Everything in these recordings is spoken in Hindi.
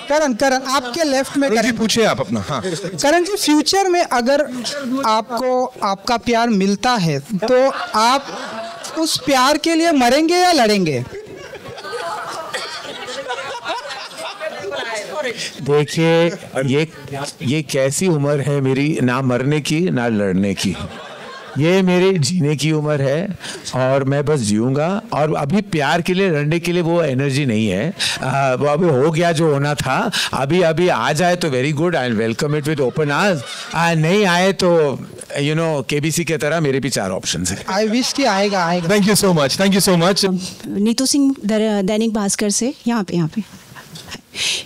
करण करण आपके लेफ्ट में जी पूछिए आप अपना। हाँ करण जी, फ्यूचर में अगर आपको आपका प्यार मिलता है तो आप उस प्यार के लिए मरेंगे या लड़ेंगे? देखिए ये कैसी उम्र है मेरी, ना मरने की ना लड़ने की। ये मेरी जीने की उम्र है और मैं बस जीऊँगा। और अभी प्यार के लिए लड़ने के लिए वो एनर्जी नहीं है। वो अभी हो गया जो होना था। अभी आ जाए तो very good, I welcome it with open arms. नहीं आए तो केबीसी की तरह मेरे भी 4 ऑप्शंस हैं। आई विश कि आएगा। Thank you so much. Neetu Singh Dainik Bhaskar से यहाँ पे।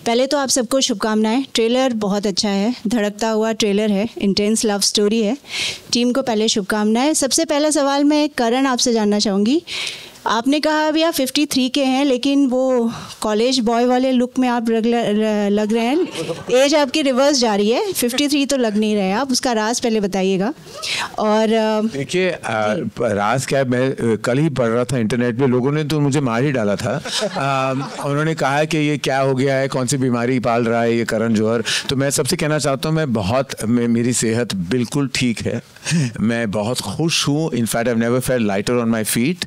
पहले तो आप सबको शुभकामनाएं। ट्रेलर बहुत अच्छा है, धड़कता हुआ ट्रेलर है, इंटेंस लव स्टोरी है। टीम को पहले शुभकामनाएं। सबसे पहला सवाल मैं करण आपसे जानना चाहूँगी। आपने कहा अभी आप 53 के हैं, लेकिन वो कॉलेज बॉय वाले लुक में आप लग रहे हैं। एज आपकी रिवर्स जा रही है, 53 तो लग नहीं रहे आप। उसका राज पहले बताइएगा। और देखिए राज क्या, मैं कल ही पढ़ रहा था इंटरनेट पे, लोगों ने तो मुझे मार ही डाला था। उन्होंने कहा कि ये क्या हो गया है, कौन सी बीमारी पाल रहा है ये करण जौहर। तो मैं सबसे कहना चाहता हूँ मेरी सेहत बिल्कुल ठीक है, मैं बहुत खुश हूँ। In fact I never felt lighter on my feet.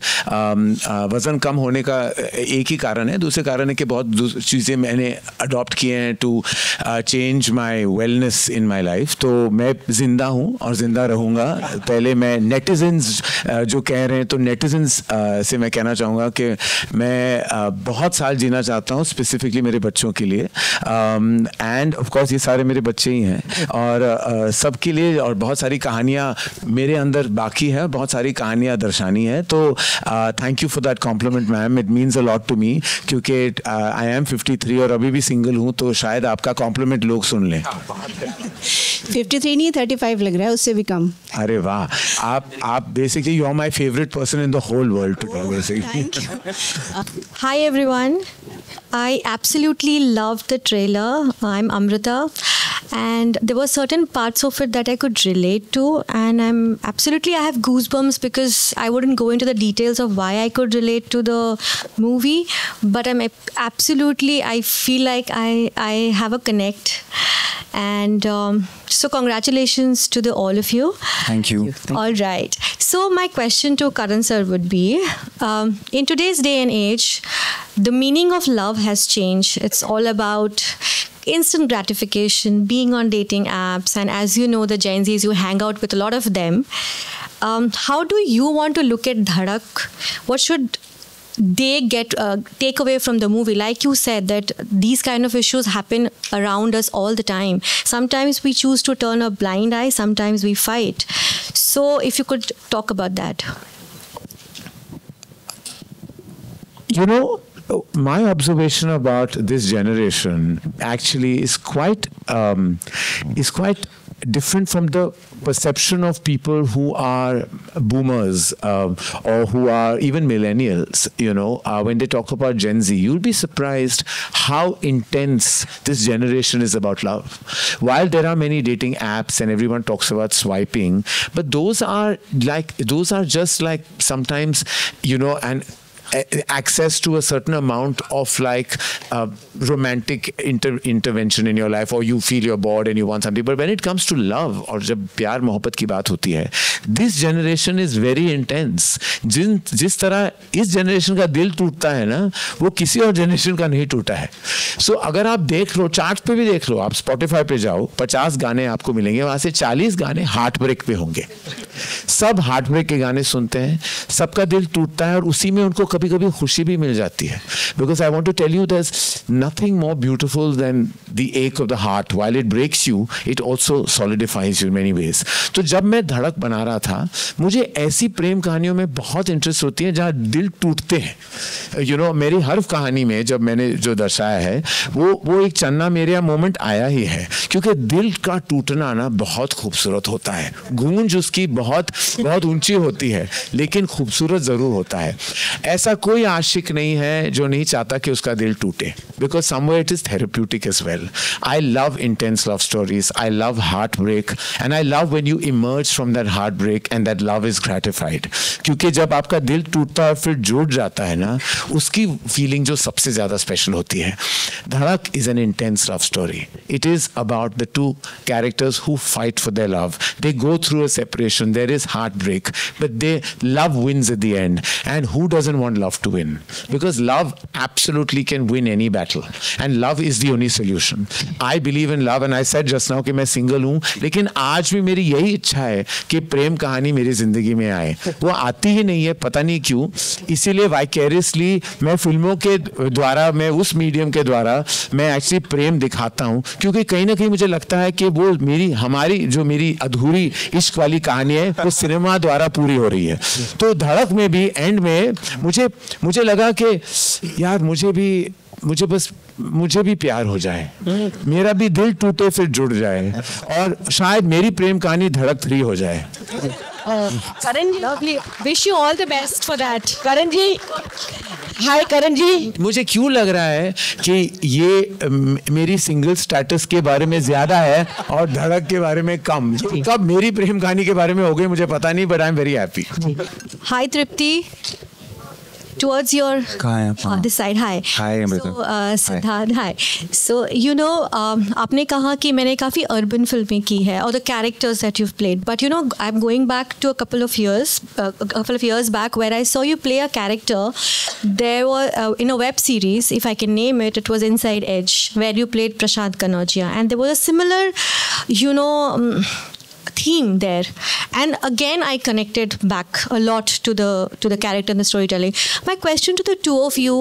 वज़न कम होने का एक ही कारण है, दूसरे कारण है कि बहुत चीज़ें मैंने अडॉप्ट किए हैं to change my wellness in my life. तो मैं ज़िंदा हूँ और ज़िंदा रहूँगा। पहले मैं नेटिजन्स जो कह रहे हैं, तो नेटिजन्स से मैं कहना चाहूँगा कि मैं बहुत साल जीना चाहता हूँ, स्पेसिफिकली मेरे बच्चों के लिए। एंड ऑफ कोर्स ये सारे मेरे बच्चे ही हैं और सबके लिए, और बहुत सारी कहानियाँ मेरे अंदर बाकी है, बहुत सारी कहानियाँ दर्शानी है। तो thank you for that compliment ma'am, it means a lot to me, क्योंकि आई एम 53 और अभी भी सिंगल हूँ, तो शायद आपका कॉम्प्लीमेंट लोग सुन लें। 53 नहीं 35 लग रहा है, उससे भी कम। अरे वाह, आप basically you are my favourite person in the whole world today basically. Hi everyone, I absolutely loved the trailer. I'm Amrita and there were certain parts of it that I could relate to, and I have goosebumps because I wouldn't go into the details of why I could relate to the movie, but I feel like I have a connect. And so congratulations to all of you. Thank you. All right. So my question to Karan sir would be, in today's day and age, the meaning of love has changed. It's all about instant gratification, being on dating apps, and as you know, the Gen Zs, you hang out with a lot of them. How do you want to look at Dhadak? What should they take away from the movie? Like you said, that these kind of issues happen around us all the time. Sometimes we choose to turn a blind eye, sometimes we fight. So if you could talk about that. You know, my observation about this generation actually is quite different from the perception of people who are boomers or who are even millennials. When they talk about Gen Z, you'll be surprised how intense this generation is about love. While there are many dating apps and everyone talks about swiping, but those are just like sometimes, and access to a certain amount of romantic intervention in your life, or you feel you're bored and you want something. But when it comes to love, और जब प्यार मोहब्बत की बात होती है, this generation is very intense. जिस तरह इस जनरेशन का दिल टूटता है ना, वो किसी और जनरेशन का नहीं टूटा है. So अगर आप देख लो, चार्ट पे भी देख लो, आप स्पॉटिफाई पे जाओ, 50 गाने आपको मिलेंगे, वहाँ से 40 गाने हार्ट ब्रेक पे होंगे. सब हार्ट ब्रेक के गाने सुनते हैं, सबका दिल टूटता है और उसी में उनको कभी कभी खुशी भी मिल जाती है. Because I want to tell you, there's nothing more beautiful than the ache of the heart. While it breaks you, it also solidifies you in many ways. तो जब मैं धड़क बना रहा था, मुझे ऐसी प्रेम कहानियों में बहुत इंटरेस्ट होती है जहाँ दिल टूटते हैं. मेरी हर कहानी में जब मैंने जो दर्शाया है, वो एक चन्ना मेरे मोमेंट आया ही है, क्योंकि दिल का टूटना ना बहुत खूबसूरत होता है. गूंज उसकी बहुत बहुत ऊंची होती है, लेकिन खूबसूरत ज़रूर होता है. ऐसा ऐसा कोई आशिक नहीं है जो नहीं चाहता कि उसका दिल टूटे, because somewhere it is therapeutic as well. I love intense love stories, I love heartbreak, and I love when you emerge from that heartbreak and that love is gratified. क्योंकि जब आपका दिल टूटता है और फिर जुड़ जाता है ना, उसकी फीलिंग जो सबसे ज़्यादा स्पेशल होती है. धड़क is an intense love story. It is about the two characters who fight for their love. They go through a separation, there is heartbreak, but love wins at the end. And who doesn't want love to win? Because love absolutely can win any battle, and love is the only solution. I believe in love, and I said just now कि मैं single हूँ, लेकिन आज भी मेरी यही इच्छा है कि प्रेम कहानी मेरी जिंदगी में आए. वो आती ही नहीं है, पता नहीं क्यों. इसीलिए वाइकेरियसली मैं फिल्मों के द्वारा, मैं उस मीडियम के द्वारा मैं एक्चुअली प्रेम दिखाता हूँ, क्योंकि कहीं ना कहीं मुझे लगता है कि वो हमारी जो मेरी अधूरी इश्क वाली कहानी है वो सिनेमा द्वारा पूरी हो रही है. तो धड़क में भी एंड में मुझे लगा कि यार मुझे भी प्यार हो जाए, मेरा भी दिल टूटे फिर जुड़ जाए, और शायद मेरी प्रेम कहानी धड़क 3 हो जाए. Karan, lovely. Wish you all the best for that. करण जी, हाय करण जी. मुझे क्यों लग रहा है कि ये मेरी सिंगल स्टेटस के बारे में ज्यादा है और धड़क के बारे में कम. कब मेरी प्रेम कहानी के बारे में हो गई मुझे पता नहीं, but I am very happy. Hi, Tripti. Towards your this side. Hi. Hi, Amrita. So, Siddharth, hi. So, you know, आपने कहा कि मैंने काफ़ी urban फिल्में की है, or the characters that you've played. But you know, I'm going back to a couple of years back where I saw you play a character. There were in a web series, if I can name it, it was Inside Edge, where you played Prashant Kanodia, and there was a similar, you know, theme there, and again I connected back a lot to the character and the storytelling. My question to the two of you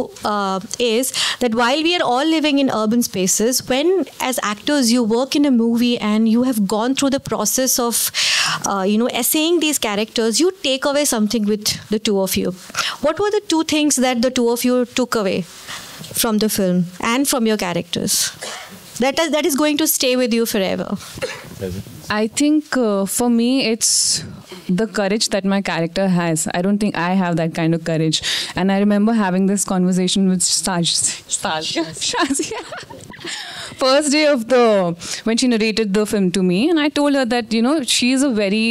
is that while we are all living in urban spaces, when as actors you work in a movie and you have gone through the process of essaying these characters, you take away something with the two of you. What were the 2 things that the two of you took away from the film and from your characters that is going to stay with you forever? I think for me it's the courage that my character has. I don't think I have that kind of courage. And I remember having this conversation with Shazia. First day of when she narrated the film to me, and I told her that, you know, she's a very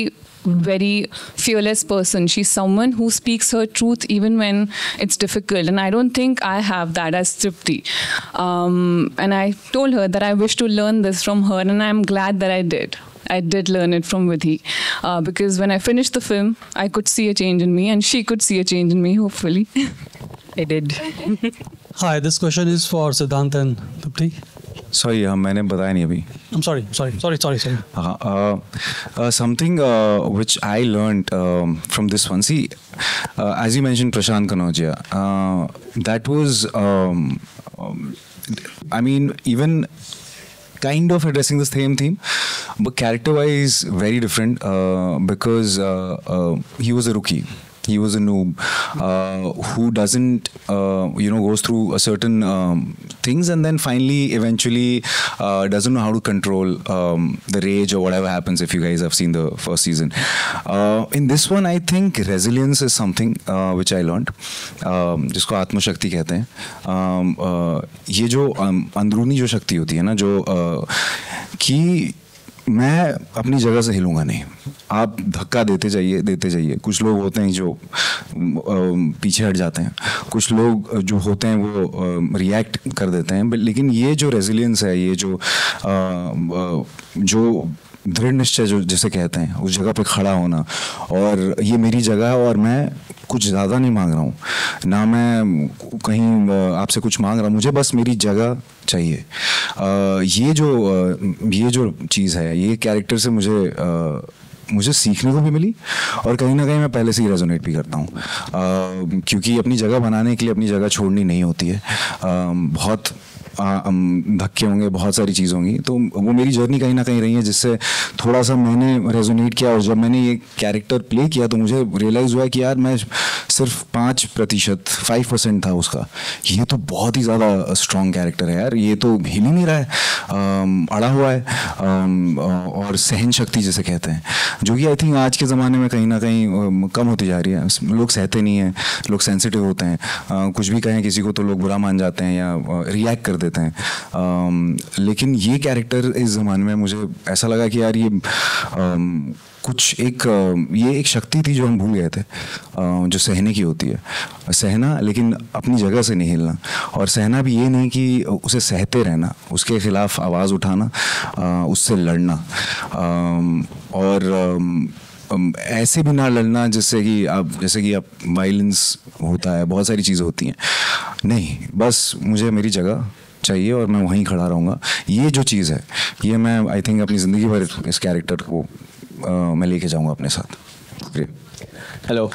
very fearless person. She's someone who speaks her truth even when it's difficult, and I don't think I have that as Tripti. And I told her that I wish to learn this from her, and I'm glad that I did. I did learn it from Vidhi, because when I finished the film, I could see a change in me, and she could see a change in me, hopefully. I did. Hi, this question is for Siddhant and Tripti. Sorry, मैंने बताया नहीं अभी. I'm sorry. Something which I learned from this one. See, as you mentioned, Prashant Kanodia. That was, I mean, even kind of addressing the same theme, but character-wise, very different, because he was a rookie. He was a noob who doesn't, goes through a certain things, and then finally, eventually, doesn't know how to control the rage or whatever happens. If you guys have seen the first season, in this one, I think resilience is something which I learned, जिसको आत्मशक्ति कहते हैं. ये जो अंदरूनी जो शक्ति होती है ना, जो कि मैं अपनी जगह से हिलूंगा नहीं. आप धक्का देते जाइए. कुछ लोग होते हैं जो पीछे हट जाते हैं, कुछ लोग जो होते हैं वो रिएक्ट कर देते हैं. लेकिन ये जो रेजिलियंस है, ये जो दृढ़ निश्चय जो जिसे कहते हैं, उस जगह पे खड़ा होना, और ये मेरी जगह है और मैं कुछ ज़्यादा नहीं मांग रहा हूँ, ना मैं कहीं आपसे कुछ मांग रहा हूँ, मुझे बस मेरी जगह चाहिए. ये जो चीज़ है, ये कैरेक्टर से मुझे सीखने को भी मिली, और कहीं ना कहीं मैं पहले से ही रेजोनेट भी करता हूँ, क्योंकि अपनी जगह बनाने के लिए अपनी जगह छोड़नी नहीं होती है. बहुत धक्के होंगे, बहुत सारी चीज़ होंगी, तो वो मेरी जर्नी कहीं ना कहीं रही है, जिससे थोड़ा सा मैंने रेजोनेट किया. और जब मैंने ये कैरेक्टर प्ले किया तो मुझे रियलाइज़ हुआ कि यार मैं सिर्फ 5%, 5% था उसका। ये तो बहुत ही ज़्यादा स्ट्रॉन्ग कैरेक्टर है यार, ये तो हिल ही नहीं रहा है, अड़ा हुआ है, और सहन शक्ति जिसे कहते हैं, जो कि आई थिंक आज के ज़माने में कहीं ना कहीं कम होती जा रही है। लोग सहते नहीं हैं, लोग सेंसिटिव होते हैं, कुछ भी कहें किसी को तो लोग बुरा मान जाते हैं या रिएक्ट कर देते हैं। लेकिन ये कैरेक्टर इस ज़माने में मुझे ऐसा लगा कि यार ये कुछ ये एक शक्ति थी जो हम भूल गए थे, जो सहने की होती है, सहना लेकिन अपनी जगह से नहीं हिलना। और सहना भी ये नहीं कि उसे सहते रहना, उसके खिलाफ आवाज़ उठाना, उससे लड़ना, और ऐसे भी ना लड़ना जैसे कि आप वायलेंस होता है, बहुत सारी चीज़ें होती हैं, नहीं, बस मुझे मेरी जगह चाहिए और मैं वहीं खड़ा रहूँगा। ये जो चीज़ है, ये मैं आई थिंक अपनी ज़िंदगी भर इस कैरेक्टर को मैं लेके जाऊँगा अपने साथ। हेलो।